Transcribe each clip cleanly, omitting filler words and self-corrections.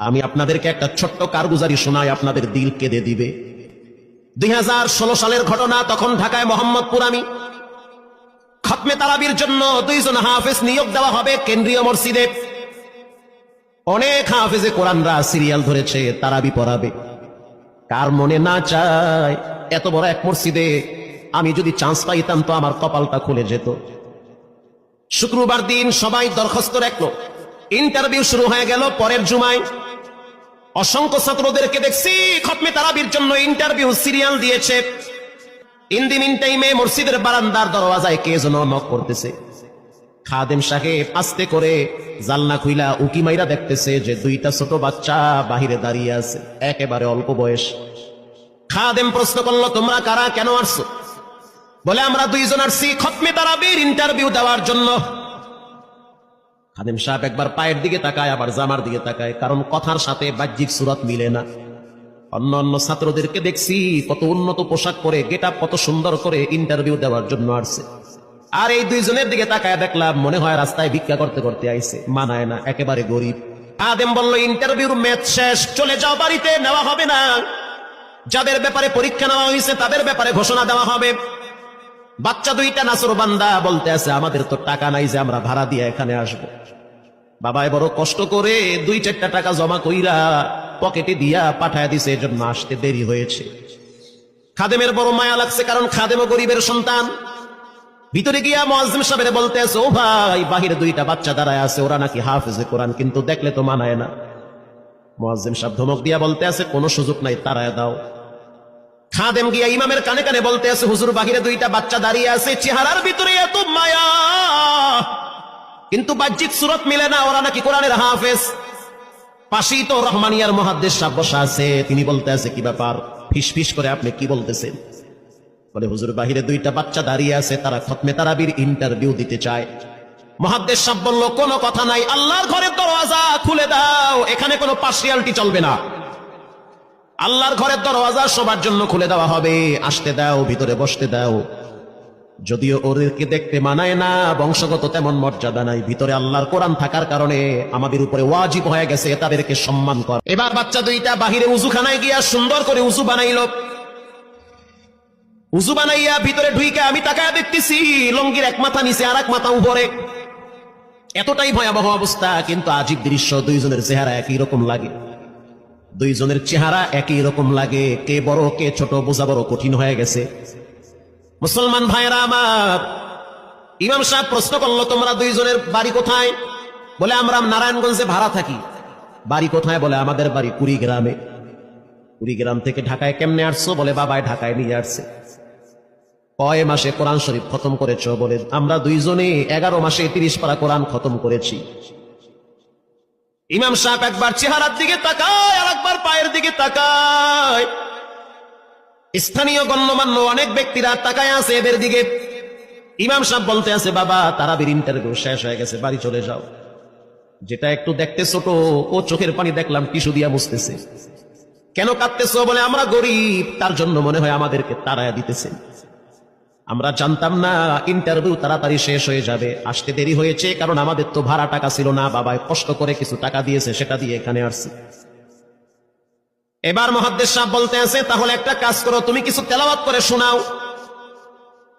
আমি আপনাদেরকে একটা ছোট্ট কারগুজারি শোনাই, আপনাদের দিল কেঁদে দিবে। 2016 সালের ঘটনা। তখন ঢাকায় মোহাম্মদপুর আমি খতমে তারাবির জন্য 2 জন হাফেজ নিয়োগ দেওয়া হবে কেন্দ্রীয় মসজিদে। অনেক হাফেজে কোরআনরা সিরিয়াল ধরেছে তারাবি পড়াবে। কার মনে না চায় এত বড় এক মসজিদে আমি যদি চান্স পাইতাম তো আমার কপালটা খুলে যেত। শুক্রবার দিন সবাই দরখাস্ত রাখলো, ইন্টারভিউ শুরু হয়ে গেল। পরের জুমায় অসংখ্য ছাত্রদেরকে দেখছি খতমে তারাবির জন্য ইন্টারভিউ সিরিয়াল দিয়েছে। ইন দি মিন টাইমে মসজিদের বারান্দার দরওয়াজায় কে যেন নক করতেছে। খাদেম সাহেব আস্তে করে জালনা খুইলা উকি মাইরা দেখতেছে যে 2টা ছোট বাচ্চা বাহিরে দাঁড়িয়ে আছে, একেবারে অল্প বয়স। খাদেম প্রশ্ন করলো, তোমরা কারা, কেন আসছো? বলে, আমরা 2 জন আসছি খতমে তারাবির ইন্টারভিউ দেওয়ার জন্য। খাদেম সাহেব একবার পায়ের দিকে তাকায়, আবার জামার দিকে তাকায়, কারণ কথার সাথে বাহ্যিক সুরত মিলে না। অন্য অন্য ছাত্রদেরকে দেখছি কত উন্নত পোশাক পরে, গেটআপ কত সুন্দর করে ইন্টারভিউ দেওয়ার জন্য আসছে। আর এই 2 জনের দিকে তাকায় দেখলাম মনে হয় রাস্তায় ভিক্ষা করতে করতে আইছে, মানায় না, একেবারে গরিব। খাদেম বলল, ইন্টারভিউর ম্যাচ শেষ, চলে যাও বাড়িতে, নেওয়া হবে না। যাদের ব্যাপারে পরীক্ষা নেওয়া হয়েছে তাদের ব্যাপারে ঘোষণা দেওয়া হবে। বাচ্চা 2টা নাসর বান্দা বলতে আছে, আমাদের তো টাকা নাই যে আমরা ভাড়া দিয়ে এখানে আসবো। বাবাই বড় কষ্ট করে 2-4টা টাকা জমা কইরা পকেটে দিয়া পাঠায় দিছে, এজন্য আসতে দেরি হয়েছে। খাদেমের বড় মায়া লাগছে, কারণ খাদেমও গরিবের সন্তান। ভিতরে গিয়া মুয়াজ্জিম সাহেবের বলতে আছে, ও ভাই, বাহিরে 2টা বাচ্চা দাঁড়ায় আছে, ওরা নাকি হাফেজে কোরআন, কিন্তু দেখলে তো মানায় না। মুয়াজ্জিম সাহেব ধমক দিয়া বলতে আছে, কোনো সুযোগ নাই, তাড়ায় দাও। খাদেম গিয়া ইমামের কানে কানে বলতে আছে, হুজুর, বাহিরে 2টা বাচ্চা দাঁড়িয়ে আছে, চেহারার ভিতরে এত মায়া, কিন্তু বাহ্যিক সুরত মিলে না, ওরা নাকি কোরআনের হাফেজ। পাশেই তো রহমানিয়ার মুহাদ্দিস সাহেব বসা আছে, তিনি বলতে আছে, কি ব্যাপার, ফিসফিস করে আপনি কি বলতেছেন? বলে, হুজুর, বাহিরে 2টা বাচ্চা দাঁড়িয়ে আছে, তারা খতমে তারাবির ইন্টারভিউ দিতে চায়। মুহাদ্দিস সাহেব বলল, কোনো কথা নাই, আল্লাহর ঘরের দরওয়াজা খুলে দাও, এখানে কোনো পার্সিয়ালিটি চলবে না। আল্লাহর ঘরের দরওয়াজা সবার জন্য খুলে দেওয়া হবে, আসতে দাও, ভিতরে বসতে দাও। যদিও ওদেরকে দেখতে মানায় না, বংশগত তেমন মর্যাদা নাই, ভিতরে আল্লাহর কোরআন থাকার কারণে আমাদের উপরে ওয়াজিব হয়ে গেছে তাদেরকে সম্মান করা। এবার বাচ্চা 2টা বাহিরে উজুখানায় গিয়া সুন্দর করে উজু বানাইল। উজু বানাইয়া ভিতরে ঢুইকা আমি তাকায় দেখতেছি লঙ্গির এক মাথা নিচে আর এক মাথা উপরে, এতটাই ভয়াবহ অবস্থা। কিন্তু আজীব দৃশ্য, 2 জনের চেহারা একই রকম লাগে। 2 জনের চেহারা একই রকম লাগে, কে বড় কে ছোট বোঝা বড় কঠিন হয়ে গেছে। মুসলমান ভাইরা আমার, ইমাম সাহেব প্রশ্ন করলো, তোমরা 2 জনের বাড়ি কোথায়? বলে, আমরা নারায়ণগঞ্জে ভাড়া থাকি। বাড়ি কোথায়? বলে, আমাদের বাড়ি কুড়িগ্রামে। কুড়িগ্রাম থেকে ঢাকায় কেমনে আসছো? বলে, বাবাই ঢাকায় নিয়ে আসছে। কয় মাসে কোরআন শরীফ খতম করেছো? বলে, আমরা 2 জনে 11 মাসে 30 পারা কোরআন খতম করেছি। ইমাম সাহেব একবার চেহারার দিকে তাকায়, আর একবার পায়ের দিকে তাকায়। স্থানীয় গণ্যমান্য অনেক ব্যক্তিরা তাকায় আছে এদের দিকে। ইমাম সাহেব বলতে আছে, বাবা, তারাবির ইন্টারভিউ শেষ হয়ে গেছে, বাড়ি চলে যাও। যেটা একটু দেখতে ছোট, ও চোখের পানি দেখলাম টিস্যু দিয়া মুছতেছে। কেন কাঁদতেছো? বলে, আমরা গরিব, তার জন্য মনে হয় আমাদেরকে তাড়ায়া দিতেছে। আমরা জানতাম না ইন্টারভিউ তাড়াতাড়ি শেষ হয়ে যাবে, আসতে দেরি হয়েছে, কারণ আমাদের তো ভাড়া টাকা ছিল না, বাবা কষ্ট করে কিছু টাকা দিয়েছে, সেটা দিয়ে এখানে আসছি। এবার মুহাদ্দিস সাহেব বলতে আছে, তাহলে একটা কাজ করো, তুমি কিছু তেলাওয়াত করে শোনাও।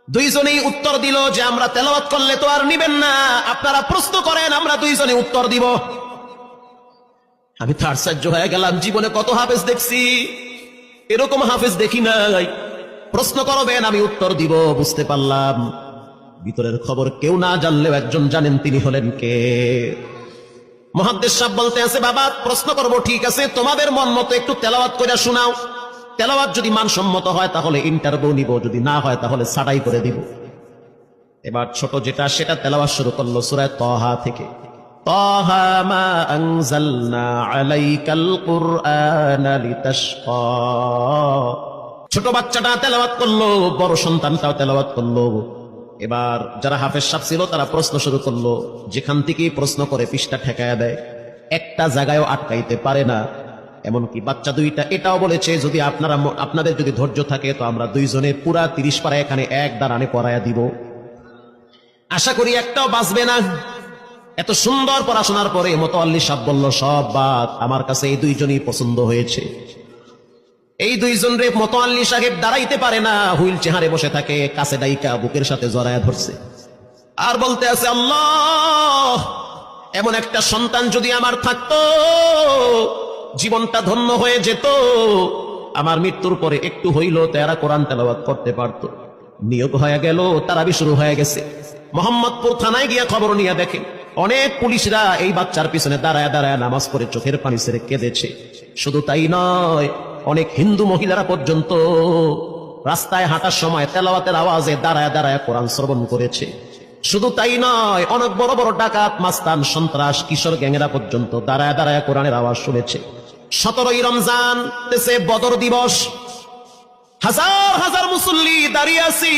2 জনেই উত্তর দিল যে, আমরা তেলাওয়াত করলে তো আর নিবেন না, আপনারা প্রশ্ন করেন, আমরা 2 জনে উত্তর দিব। আমি তো আশ্চর্য হয়ে গেলাম, জীবনে কত হাফেজ দেখছি, এরকম হাফেজ দেখি নাই। প্রশ্ন করবেন, আমি উত্তর দিব। বুঝতে পারলাম ভিতরের খবর কেউ না জানলেও একজন জানেন, তিনি হলেন কে? মুহাদ্দিস সাহেব বলতে আছে, বাবা, প্রশ্ন করব, ঠিক আছে, তোমাদের মন মতো একটু তেলাওয়াত করে শোনাও। তেলাওয়াত যদি মানসম্মত হয় তাহলে ইন্টারভিউ নিব, যদি না হয় তাহলে ছাঁটাই করে দিব। এবার ছোট যেটা সেটা তেলাওয়াত শুরু করলো সূরা তাহা থেকে। তাহা মা আনজালনা আলাইকাল কুরআনা লিতাশকা। ছোট বাচ্চাটা তেলাওয়াত করলো, বড় সন্তানটাও তেলাওয়াত করলো। এবার যারা হাফেজ সাহেব ছিল তারা প্রশ্ন শুরু করলো, যেখান থেকে প্রশ্ন করে পৃষ্ঠা ঠেকায়া দেয়, একটা জায়গায়ও আটকাইতে পারে না। এমনকি বাচ্চা 2টা এটাও বলেছে, যদি আপনাদের যদি ধৈর্য থাকে তো আমরা 2 জনে পুরা 30 পারা এখানে এক দাঁড়ানে পড়ায়া দিব। আশা করি একটাও বাঁচবে না। এত সুন্দর পড়াশোনার পরে মোতাল্লি সাহেব বলল সব বাদ, আমার কাছে এই দুইজনই পছন্দ হয়েছে। এই দুইজন রে মোতাল্লি সাহেব দাঁড়াইতে পারে না, হুইল চেহারে বসে থাকে, কাছে ডাইকা বুকের সাথে জড়ায়া ধরছে আর বলতে আছে, আল্লাহ, এমন একটা সন্তান যদি আমার থাকতো জীবনটা ধন্য হয়ে যেত, আমার মৃত্যুর পরে একটু হইল তারা কোরআন তেলাওয়াত করতে পারত। নিয়োগ হয়ে গেল, তারাবি শুরু হয়ে গেছে। মোহাম্মদপুর থানায় গিয়া খবর নিয়ে দেখে অনেক পুলিশরা এই বাচ্চার পিছনে দাঁড়ায় দাঁড়ায় নামাজ পড়ে চোখের পানি ছেড়ে কেঁদেছে। শুধু তাই নয়, অনেক হিন্দু মহিলারা পর্যন্ত রাস্তায় হাঁটার সময় তেলাওয়াতের আওয়াজে দাঁড়ায় দাঁড়ায় কোরআন শ্রবণ করেছে। শুধু তাই নয়, অনেক বড় বড় ডাকাত, মাস্তান, সন্ত্রাস, কিশোর গ্যাংরা পর্যন্ত দাঁড়ায় দাঁড়ায় কোরআনের আওয়াজ শুনেছে। 17ই রমজান দেশে বদর দিবস, হাজার হাজার মুসল্লি দাঁড়িয়ে আছি।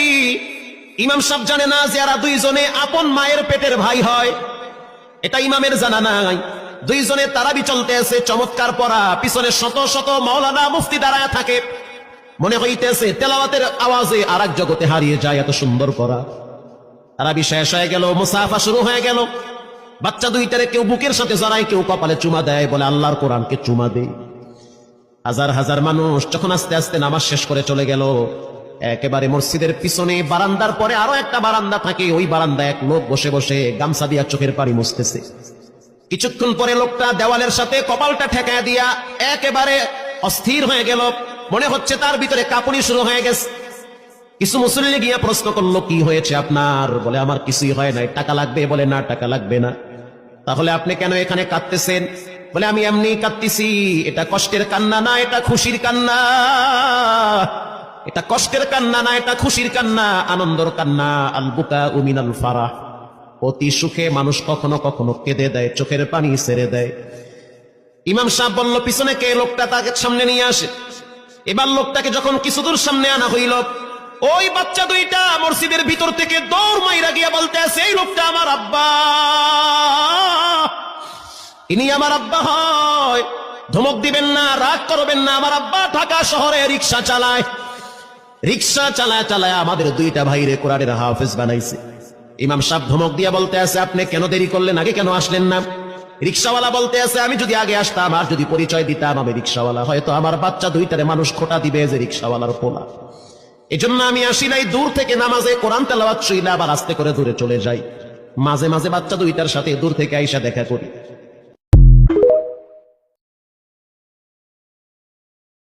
ইমাম সাহেব জানে না যে এরা দুইজনে আপন মায়ের পেটের ভাই হয়, এটা ইমামের জানা নাই। দুইজনে তারাবি চলতে আছে, চমৎকার পড়া, পিছনে শত শত মাওলানা মুফতি দাঁড়ায় থাকে। মনে হইতেছে তেলাওয়াতের আওয়াজে আর এক জগতে হারিয়ে যায়, এত সুন্দর পড়া। তারাবি শেষ হয়ে গেল, মুসাফা শুরু হয়ে গেল। বাচ্চা দুইটারে কেউ বুকের সাথে জড়ায়, কেউ কপালে চুমা দেয়, বলে আল্লাহর কোরআনকে চুমা দেয়। হাজার হাজার মানুষ যখন আস্তে আস্তে নামাজ শেষ করে চলে গেল, একেবারে মসজিদের পিছনে বারান্দার পরে আরো একটা বারান্দা থাকে, ওই বারান্দায় এক লোক বসে বসে গামছা দিয়া চোখের পানি মুছতেছে। কিছুক্ষণ পরে লোকটা দেওয়ালের সাথে কপালটা ঠেকায় দিয়া একেবারে অস্থির হয়ে গেল, মনে হচ্ছে তার ভিতরে কাঁপুনি শুরু হয়ে গেছে। কিছু মুসল্লি গিয়া প্রশ্ন করলো, কি হয়েছে আপনার? বলে আমার কিছুই হয় নাই। টাকা লাগবে? বলে না, টাকা লাগবে না। তাহলে আপনি কেন এখানে কাঁদতেছেন? বলে আমি এমনি কাঁদতেছি, এটা কষ্টের কান্না না, এটা খুশির কান্না। এটা কষ্টের কান্না না, এটা খুশির কান্না, আনন্দর কান্না। আল বুকা মিনাল ফারাহ, অতি সুখে মানুষ কখনো কখনো কেঁদে দেয়, চোখের পানি ছেড়ে দেয়। ইমাম সাহেব বলল, পিছনে কে? লোকটা তাকে সামনে নিয়ে আসে। এবার লোকটাকে যখন কিছুদূর সামনে আনা হইল, ওই বাচ্চা দুইটা মসজিদের ভিতর থেকে দৌড় মাইরা গিয়া বলতে আছে, এই লোকটা আমার আব্বা, ইনি আমার আব্বা হয়। ধমক দিবেন না, রাগ করবেন না, আমার আব্বা ঢাকা শহরে রিক্সা চালায়। রিক্সা চালায় চালায় আমাদের দুইটা ভাইরে কোরআনের হাফেজ বানাইছে। ইমাম সাহেব ধমক দিয়া বলতে আছে, আপনি কেন দেরি করলেন? আগে কেন আসলেন না? রিক্সাওয়ালা বলতে আছে, আমি যদি আগে আসতাম আর যদি পরিচয় দিতাম আমি রিক্সাওয়ালা, হয়তো আমার বাচ্চা দুইটারে মানুষ খোটা দিবে যে রিক্সাওয়ালার পোলা। এজন্য আমি আসি নাই, দূর থেকে নামাজে কোরআন তেলাওয়াত শুইলে আবার আস্তে করে দূরে চলে যাই। মাঝে মাঝে বাচ্চা দুইটার সাথে দূর থেকে আইসা দেখা করি।